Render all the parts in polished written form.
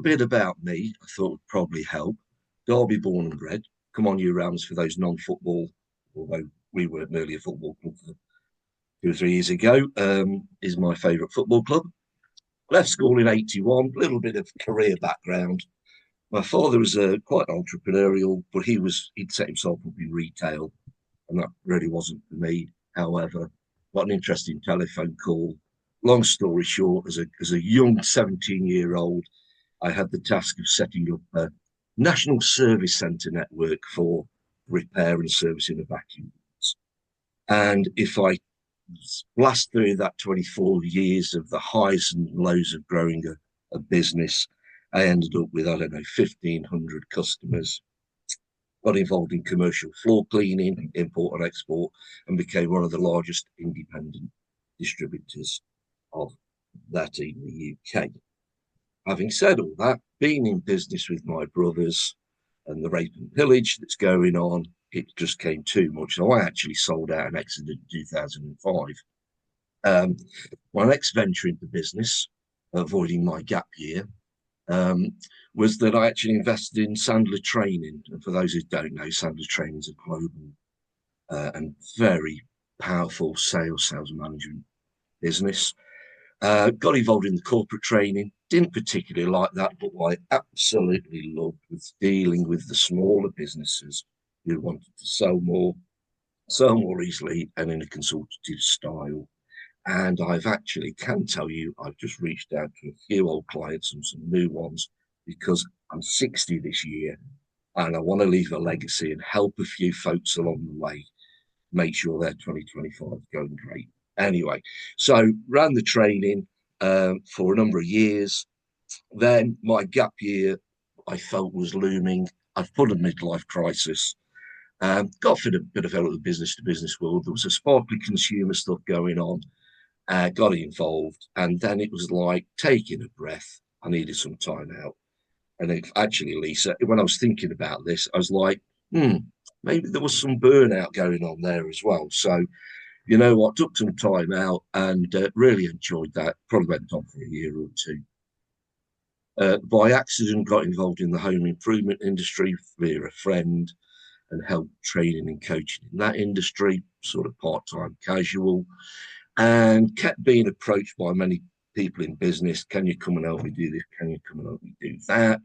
A bit about me, I thought would probably help. Derby born and bred. Come on, you Rams, for those non-football, although we weren't merely a football club 2 or 3 years ago, is my favourite football club. Left school in 81, little bit of career background. My father was quite entrepreneurial, but he'd set himself up in retail, and that really wasn't for me. However, got an interesting telephone call. Long story short, as a young 17-year-old, I had the task of setting up a national service centre network for repair and servicing of vacuum units. And if I blast through that 24 years of the highs and lows of growing a business, I ended up with, I don't know, 1,500 customers, got involved in commercial floor cleaning, import and export, and became one of the largest independent distributors of that in the UK. Having said all that, being in business with my brothers and the rape and pillage that's going on, it just came too much. So I actually sold out and exited in 2005. My next venture into business, avoiding my gap year, um, was that I actually invested in Sandler Training. And for those who don't know, Sandler Training is a global and very powerful sales management business. Got involved in the corporate training. Didn't particularly like that, but what I absolutely loved was dealing with the smaller businesses who wanted to sell more easily, and in a consultative style. And I've actually can tell you, I've just reached out to a few old clients and some new ones because I'm 60 this year, and I want to leave a legacy and help a few folks along the way, make sure their 2025 is going great. Anyway, so ran the training for a number of years. Then my gap year, I felt, was looming. I've put a midlife crisis. Got for a bit of out of the business to business world. There was a sparkly consumer stuff going on. Got involved, and then it was like taking a breath. I needed some time out. And actually, Lisa, when I was thinking about this, I was like, maybe there was some burnout going on there as well. So you know what, took some time out and really enjoyed that. Probably went on for a year or two. By accident, got involved in the home improvement industry via a friend and helped training and coaching in that industry, sort of part time casual, and kept being approached by many people in business. Can you come and help me do this? Can you come and help me do that?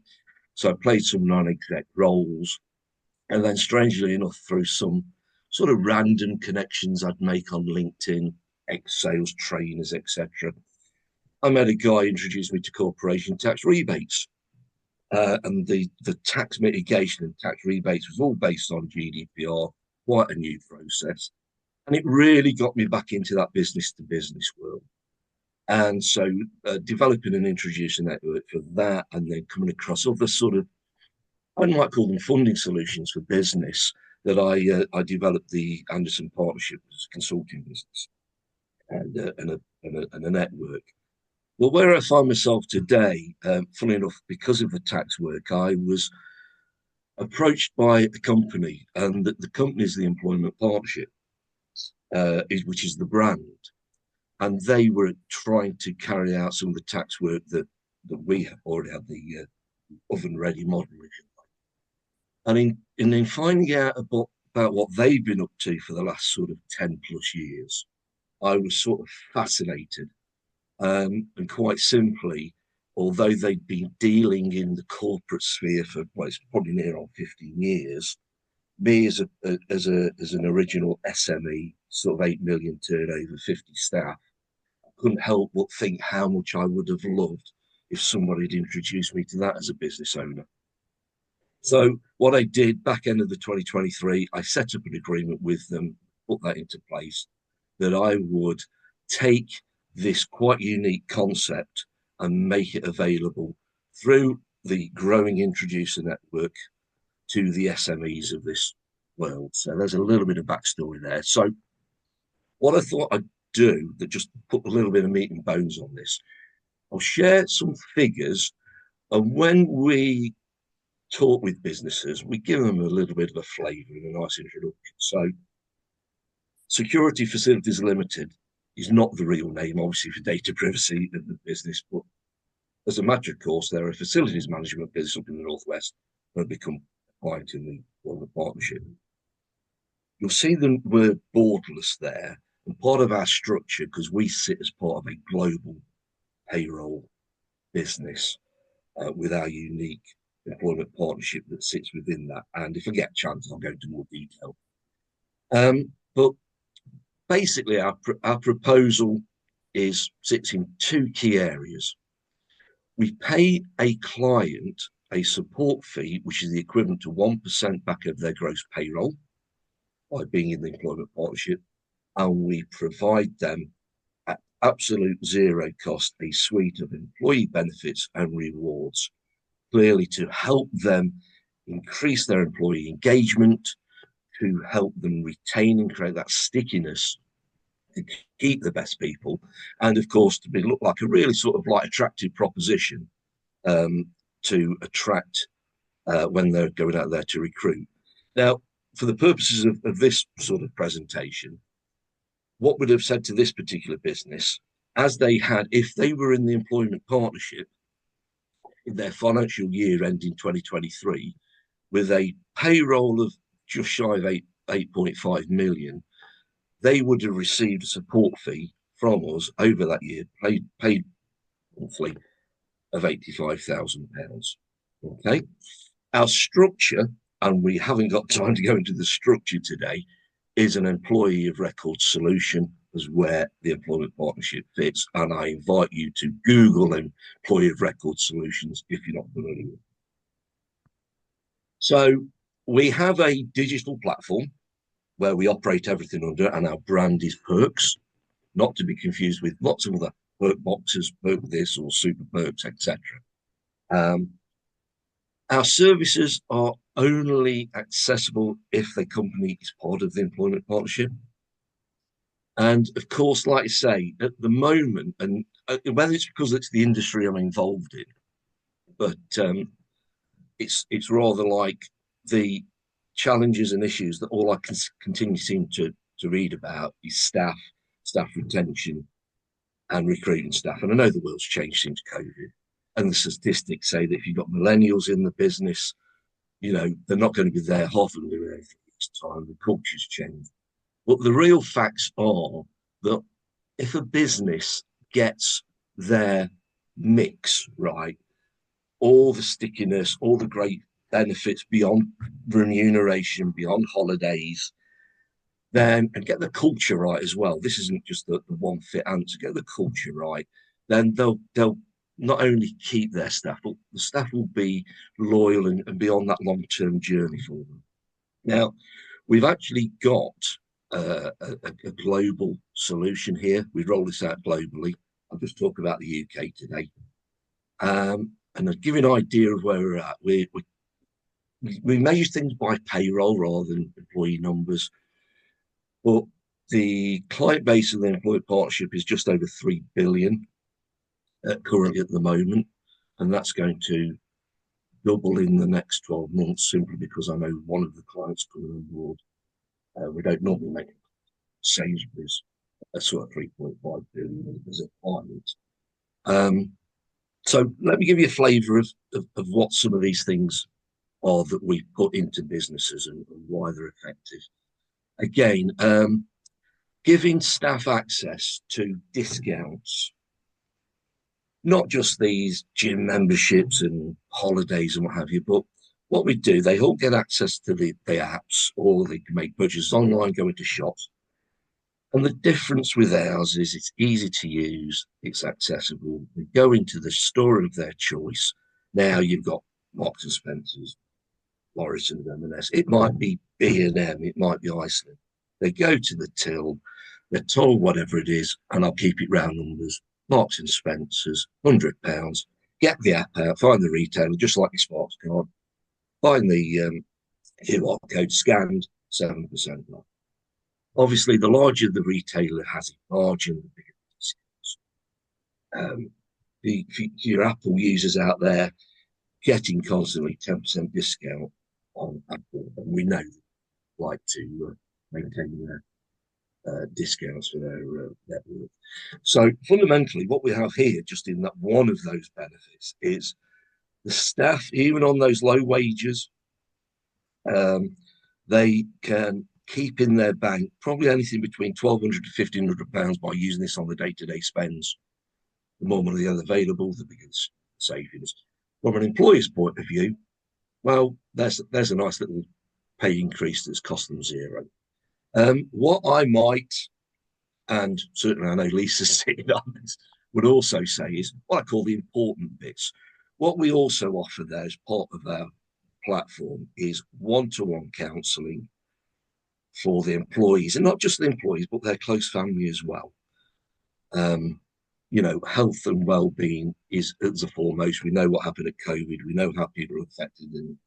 So I played some non exec roles. And then, strangely enough, through some sort of random connections I'd make on LinkedIn, ex sales trainers, etc., I met a guy who introduced me to corporation tax rebates. And the tax mitigation and tax rebates was all based on GDPR, quite a new process. And it really got me back into that business to business world. And so developing and introducing that network for that, and then coming across other sort of, I might call them funding solutions for business, that I developed the Anderson Partnership as a consulting business and a network. Well, where I find myself today, funny enough, because of the tax work, I was approached by a company, and the company is the Employment Partnership, which is the brand. And they were trying to carry out some of the tax work that we already had the oven ready model, if you like. And in finding out about what they've been up to for the last sort of 10 plus years, I was sort of fascinated. And quite simply, although they'd been dealing in the corporate sphere for, well, it's probably near on 15 years, me as an original SME, sort of 8 million turnover, 50 staff, I couldn't help but think how much I would have loved if somebody had introduced me to that as a business owner. So what I did back end of the 2023, I set up an agreement with them, put that into place, that I would take this quite unique concept and make it available through the growing introducer network to the SMEs of this world. So there's a little bit of backstory there. So what I thought I'd do that just put a little bit of meat and bones on this, I'll share some figures. And when we talk with businesses, we give them a little bit of a flavour and a nice introduction. So Security Facilities Limited is not the real name, obviously, for data privacy of the business, but as a matter of course, they're a facilities management business up in the Northwest and have become a client in the partnership. You'll see the word borderless there. And part of our structure, because we sit as part of a global payroll business with our unique employment partnership that sits within that. And if I get a chance, I'll go into more detail. But basically, our proposal sits in two key areas. We pay a client a support fee, which is the equivalent to 1% back of their gross payroll by being in the employment partnership, and we provide them at absolute zero cost a suite of employee benefits and rewards, clearly to help them increase their employee engagement, to help them retain and create that stickiness to keep the best people, and of course to look like a really sort of like attractive proposition to attract when they're going out there to recruit. Now, for the purposes of this sort of presentation, what would have said to this particular business, as they had, if they were in the employment partnership in their financial year ending 2023, with a payroll of just shy of 8.5 million, they would have received a support fee from us over that year, paid monthly, of £85,000. Okay, our structure, and we haven't got time to go into the structure today, is an employee of record solution as where the employment partnership fits. And I invite you to Google employee of record solutions if you're not familiar with it. So we have a digital platform where we operate everything under, and our brand is Perks, not to be confused with lots of other perk boxes, perk this or super perks, etc. Our services are only accessible if the company is part of the employment partnership. And of course, like I say, at the moment, and whether it's because it's the industry I'm involved in, but it's rather like the challenges and issues that all I can continue seem to read about is staff retention and recruiting staff. And I know the world's changed since COVID. And the statistics say that if you've got millennials in the business, you know, they're not going to be there, half of them will be there for this time. The culture's changed. But the real facts are that if a business gets their mix right, all the stickiness, all the great benefits beyond remuneration, beyond holidays, then, and get the culture right as well. This isn't just the one fit answer. Get the culture right, then they'll not only keep their staff, but the staff will be loyal and be on that long-term journey for them. Now, we've actually got a global solution here. We roll this out globally. I'll just talk about the UK today. And I'll give you an idea of where we're at. We measure things by payroll rather than employee numbers. But the client base of the employee partnership is just over 3 billion currently at the moment. And that's going to double in the next 12 months simply because I know one of the clients coming on board. We don't normally make Sainsbury's a sort of 3.5 billion as a client. So let me give you a flavour of what some of these things are that we put into businesses and why they're effective. Again, giving staff access to discounts, not just these gym memberships and holidays and what have you, but what we do, they all get access to the apps, or they can make purchases online, go into shops. And the difference with ours is it's easy to use, it's accessible. They go into the store of their choice. Now you've got Marks and Spencer's, Morrison's, M&S. It might be B&M, it might be Iceland. They go to the till, they're told whatever it is, and I'll keep it round numbers. Marks and Spencer's, £100. Get the app out, find the retailer, just like your Sparks card. Find the QR code scanned, 7% off. Obviously, the larger the retailer has a margin, the bigger the discounts. Your Apple users out there getting constantly 10% discount on Apple, and we know they like to maintain discounts for their network. So fundamentally, what we have here, just in that one of those benefits, is the staff, even on those low wages, they can keep in their bank probably anything between £1,200 to £1,500 by using this on the day-to-day spends. The more money they have available, the bigger the savings. From an employer's point of view, well, there's a nice little pay increase that's cost them zero. What I might, and certainly I know Lisa's sitting on this, would also say is what I call the important bits. What we also offer there as part of our platform is one-to-one counselling for the employees, and not just the employees, but their close family as well. Health and well-being is the foremost. We know what happened at COVID. We know how people are affected in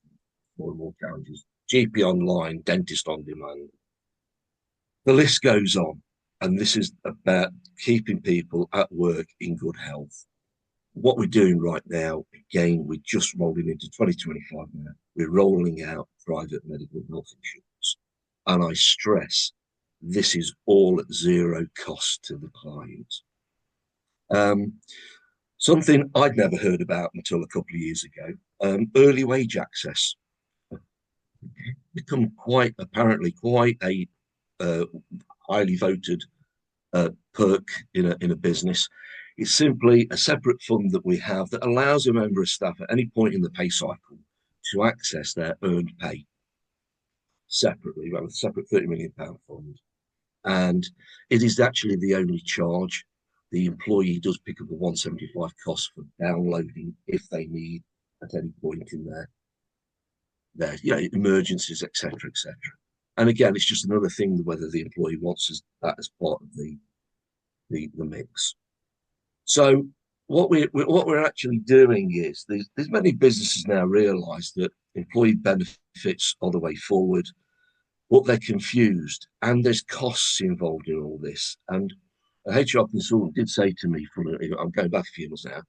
more and more challenges. GP online, dentist on demand. The list goes on. And this is about keeping people at work in good health. What we're doing right now, again, we're just rolling into 2025 now. We're rolling out private medical health insurance. And I stress, this is all at zero cost to the client. Something I'd never heard about until a couple of years ago, early wage access. Become quite a highly voted perk in a business. It's simply a separate fund that we have that allows a member of staff at any point in the pay cycle to access their earned pay separately, well, a separate £30 million fund. And it is actually the only charge. The employee does pick up a £175 cost for downloading if they need at any point in their emergencies, etc., etc. And again, it's just another thing whether the employee wants that as part of the mix. So what we're actually doing is there's many businesses now realise that employee benefits are the way forward, but they're confused and there's costs involved in all this. And a HR consultant did say to me, I'm going back a few months now,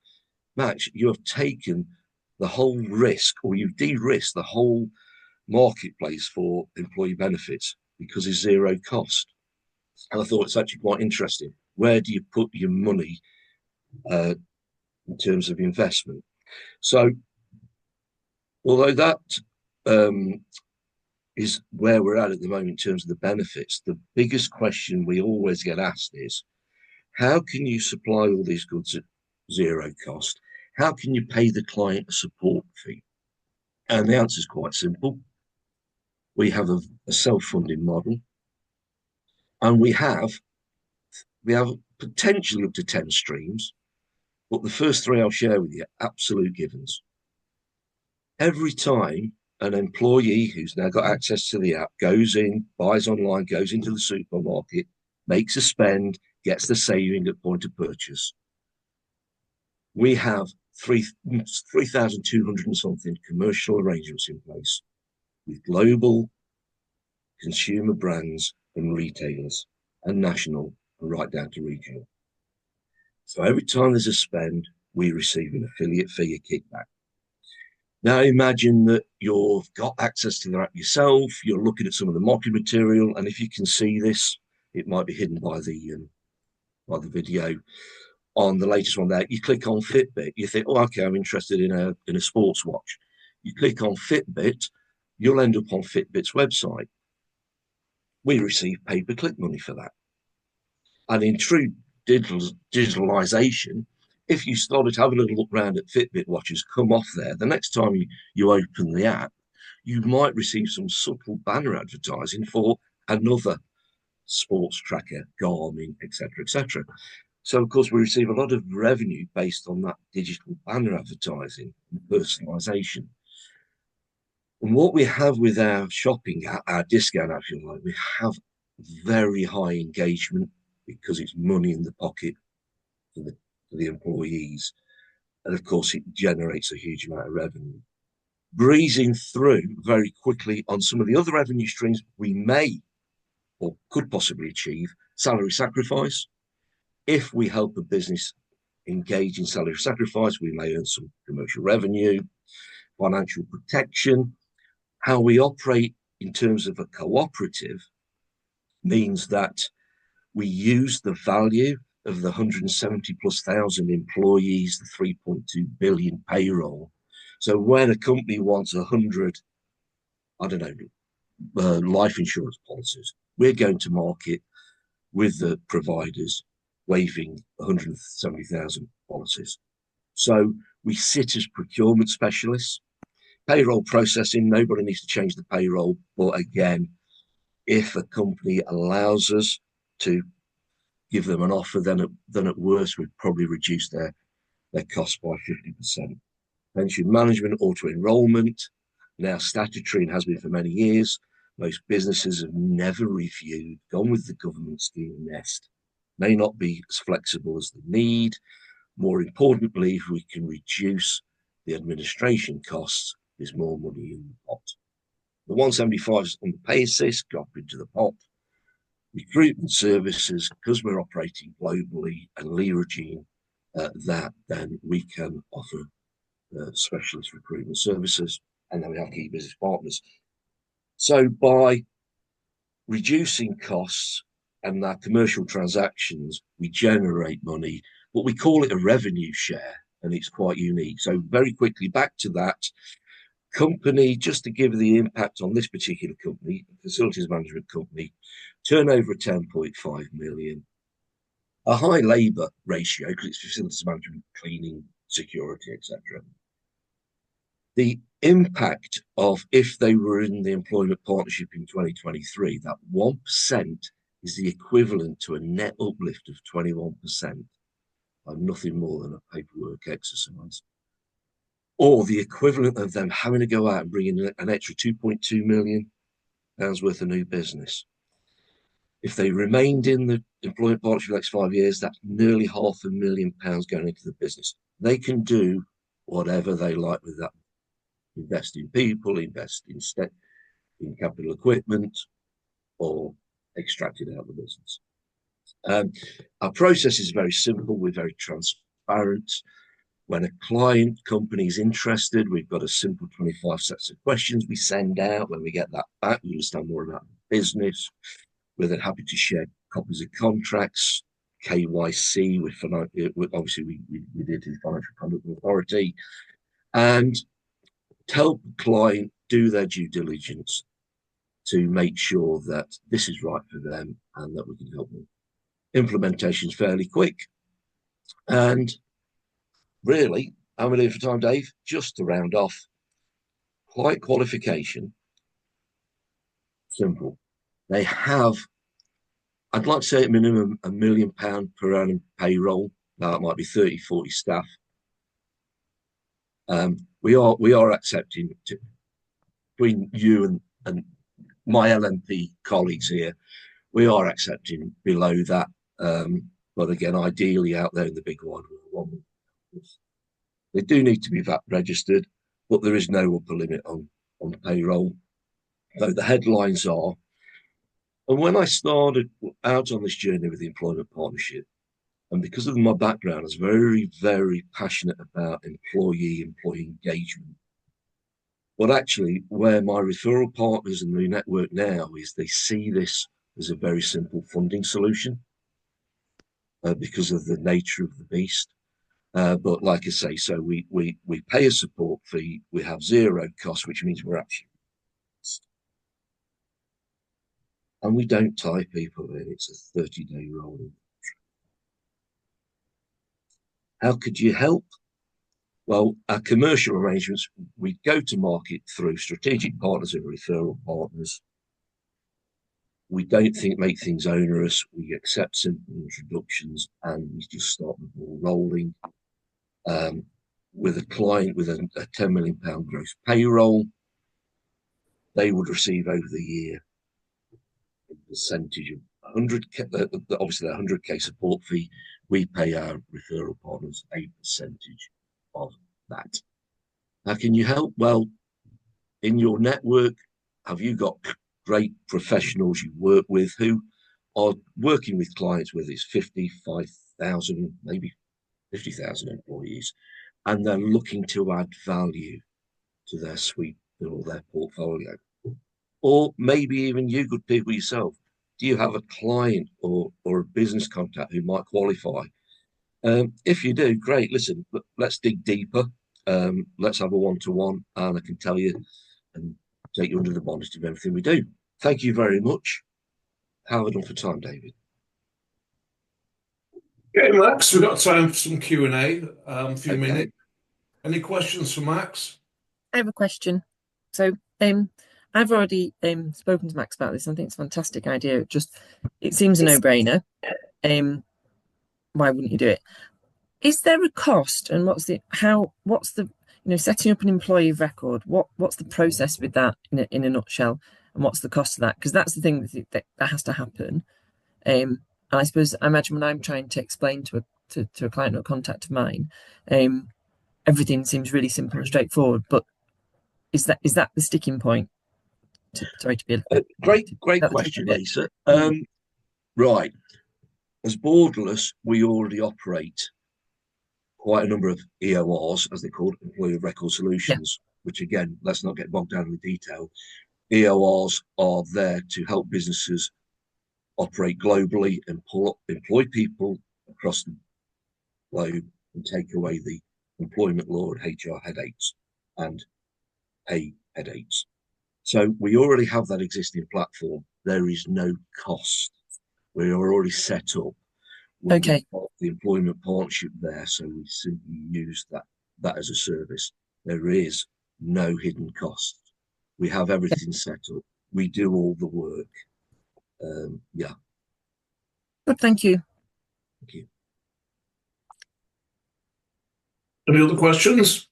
Max, you have taken the whole risk, or you've de-risked the whole marketplace for employee benefits because it's zero cost. And I thought it's actually quite interesting. Where do you put your money in terms of investment? So, although that is where we're at the moment in terms of the benefits, the biggest question we always get asked is, how can you supply all these goods at zero cost? How can you pay the client a support fee? And the answer is quite simple. We have a self-funding model, and we have potentially up to 10 streams, but the first three I'll share with you are absolute givens. Every time an employee who's now got access to the app goes in, buys online, goes into the supermarket, makes a spend, gets the saving at point of purchase, we have 3,200 and something commercial arrangements in place with global consumer brands and retailers, and national and right down to regional. So every time there's a spend, we receive an affiliate fee, a kickback. Now imagine that you've got access to the app yourself, you're looking at some of the marketing material, and if you can see this, it might be hidden by the video. On the latest one there, you click on Fitbit, you think, oh, okay, I'm interested in a sports watch. You click on Fitbit, you'll end up on Fitbit's website. We receive pay-per-click money for that. And in true digitalization, if you started having a look around at Fitbit watches come off there, the next time you open the app, you might receive some subtle banner advertising for another sports tracker, Garmin, etc., etc. So, of course, we receive a lot of revenue based on that digital banner advertising and personalization. And what we have with our shopping, our discount, if you like, we have very high engagement because it's money in the pocket for the employees. And of course, it generates a huge amount of revenue. Breezing through very quickly on some of the other revenue streams we may or could possibly achieve: salary sacrifice. If we help a business engage in salary sacrifice, we may earn some commercial revenue. Financial protection. How we operate in terms of a cooperative means that We use the value of the 170 plus thousand employees, the 3.2 billion payroll. So when a company wants 100, I don't know, life insurance policies, we're going to market with the providers waiving 170,000 policies. So we sit as procurement specialists. Payroll processing, nobody needs to change the payroll. But again, if a company allows us to give them an offer, then at worst, we'd probably reduce their costs by 50%. Pension management, auto enrolment, now statutory and has been for many years. Most businesses have never reviewed, gone with the government scheme Nest. May not be as flexible as they need. More importantly, if we can reduce the administration costs, there's more money in the pot. The 175 is on the pay assist, drop into the pot. Recruitment services, because we're operating globally and leveraging that, then we can offer specialist recruitment services, and then we have key business partners. So by reducing costs and our commercial transactions, we generate money, but we call it a revenue share, and it's quite unique. So very quickly back to that company, just to give the impact on this particular company, facilities management company, turnover of 10.5 million, a high labour ratio because it's facilities management, cleaning, security, etc. The impact of if they were in the employment partnership in 2023, that 1% is the equivalent to a net uplift of 21%, and nothing more than a paperwork exercise. Or the equivalent of them having to go out and bring in an extra 2.2 million pounds worth of new business. If they remained in the employment partnership for the next 5 years, that's nearly £500,000 going into the business. They can do whatever they like with that. Invest in people, invest in capital equipment, or extract it out of the business. Our process is very simple. We're very transparent. When a client company is interested, we've got a simple 25 sets of questions we send out. When we get that back, we understand more about the business. We're then happy to share copies of contracts, KYC with obviously we did the Financial Conduct Authority, and help the client do their due diligence to make sure that this is right for them and that we can help them. Implementation is fairly quick. And really, how many for time, Dave? Just to round off, client qualification, simple. They have, I'd like to say at minimum, £1 million per annum payroll. Now it might be 30, 40 staff. We are accepting between you and my LNP colleagues here, we are accepting below that. But again, ideally out there in the big wide world, they do need to be VAT registered, but there is no upper limit on payroll. So the headlines are, and when I started out on this journey with the employment partnership, and because of my background, I was very, very passionate about employee engagement. But actually, where my referral partners and the network now is, they see this as a very simple funding solution because of the nature of the beast. But like I say, so we pay a support fee, we have zero cost, which means we're actually, and we don't tie people in. It's a 30-day rolling. How could you help? Well, our commercial arrangements, we go to market through strategic partners and referral partners. We don't make things onerous. We accept simple introductions and we just start the ball rolling. With a client with a £10 million gross payroll, they would receive over the year a percentage of 100K, obviously the 100K support fee. We pay our referral partners a percentage of that. How can you help? Well, in your network, have you got great professionals you work with who are working with clients, whether it's 55,000, maybe 50,000 employees, and they're looking to add value to their suite or their portfolio? Or maybe even you, good people yourself, do you have a client or a business contact who might qualify? If you do, great. Listen, let's dig deeper. Let's have a one-to-one, and I can tell you and take you under the bonnet of everything we do. Thank you very much. How have I done for time, David? Okay, Max, we've got time for some Q&A, a few Okay. minutes. Any questions for Max? I have a question. So, I've already spoken to Max about this. I think it's a fantastic idea. It seems a no-brainer. Why wouldn't you do it? Is there a cost, and what's the setting up an employee record? What's the process with that in a nutshell, and what's the cost of that? Because that's the thing that has to happen. And I suppose I imagine when I'm trying to explain to a client or contact of mine, everything seems really simple and straightforward. But is that the sticking point? Sorry to be great question, Lisa. Right, as Borderless, we already operate quite a number of EORs, as they're called, Employee Record Solutions, which again, let's not get bogged down in the detail. EORs are there to help businesses operate globally and employ people across the globe and take away the employment law and HR headaches and pay headaches. So we already have that existing platform. There is no cost. We are already set up. Okay. The employment partnership there, so we simply use that as a service. There is no hidden cost. We have everything set up. We do all the work. Yeah. Good. Thank you. Thank you. Any other questions?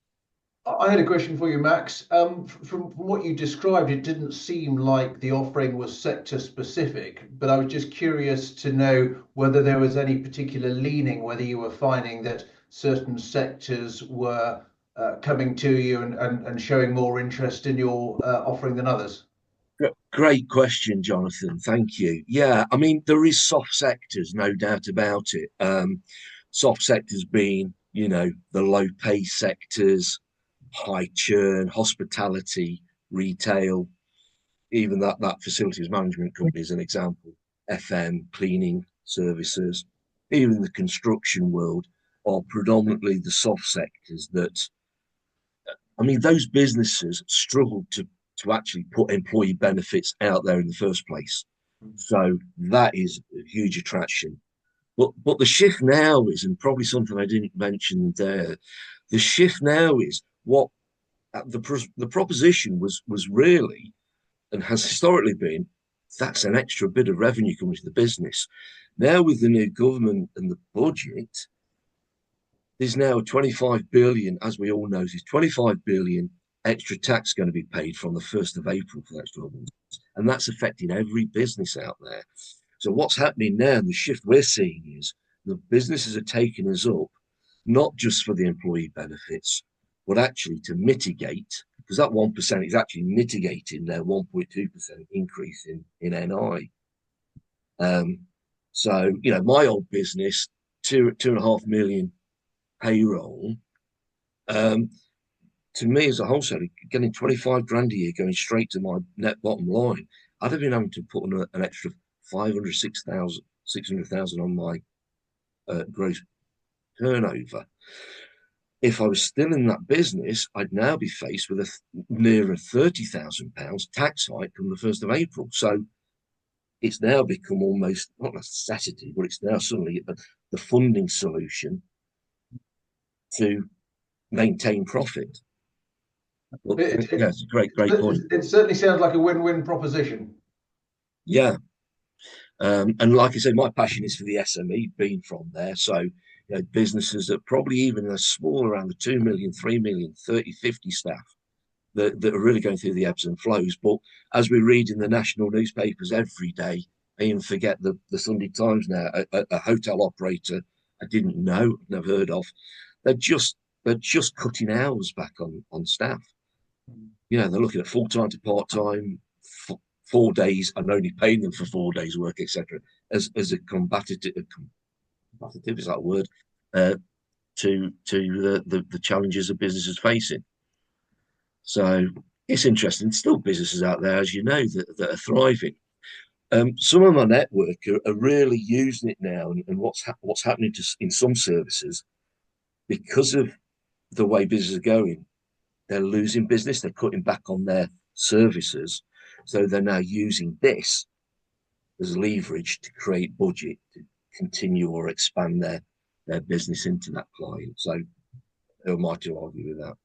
I had a question for you, Max. From what you described, it didn't seem like the offering was sector specific, but I was just curious to know whether there was any particular leaning, whether you were finding that certain sectors were coming to you and showing more interest in your offering than others. Great question, Jonathan. Thank you. Yeah, I mean, there is soft sectors, no doubt about it. Soft sectors being, the low pay sectors, high churn, hospitality, retail, even that facilities management company is an example, FM, cleaning services, even the construction world are predominantly the soft sectors that, I mean, those businesses struggle to actually put employee benefits out there in the first place. So that is a huge attraction. But the shift now is, and probably something I didn't mention there, the shift now is what the proposition was really, and has historically been, that's an extra bit of revenue coming to the business. Now with the new government and the budget, there's now 25 billion, as we all know, there's 25 billion extra tax going to be paid from the 1st of April for the next 12 months. And that's affecting every business out there. So what's happening now, and the shift we're seeing is the businesses are taking us up, not just for the employee benefits, but actually to mitigate, because that 1% is actually mitigating their 1.2% increase in NI. So, my old business, 2.5 million payroll, to me as a wholesaler, getting 25 grand a year going straight to my net bottom line, I'd have been having to put on an extra 600,000 on my gross turnover. If I was still in that business, I'd now be faced with nearer £30,000 tax hike from the 1st of April. So it's now become almost not a necessity, but it's now suddenly the funding solution to maintain profit. It's a great point. It certainly sounds like a win-win proposition. Yeah. And like I said, my passion is for the SME, being from there. So businesses that probably even are small, around the 2 million, 3 million, 30, 50 staff that are really going through the ebbs and flows. But as we read in the national newspapers every day, I even forget the Sunday Times now, a hotel operator I didn't know, never heard of, they're just cutting hours back on staff. They're looking at full-time to part-time, 4 days and only paying them for 4 days work, etc. as a combative is that a word, to the challenges that businesses facing. So it's interesting. Still businesses out there, as you know, that are thriving. Some of my network are really using it now, and what's happening in some services because of the way business are going, they're losing business. They're cutting back on their services, so they're now using this as leverage to create budget to continue or expand their business into that client. So, who am I to argue with that?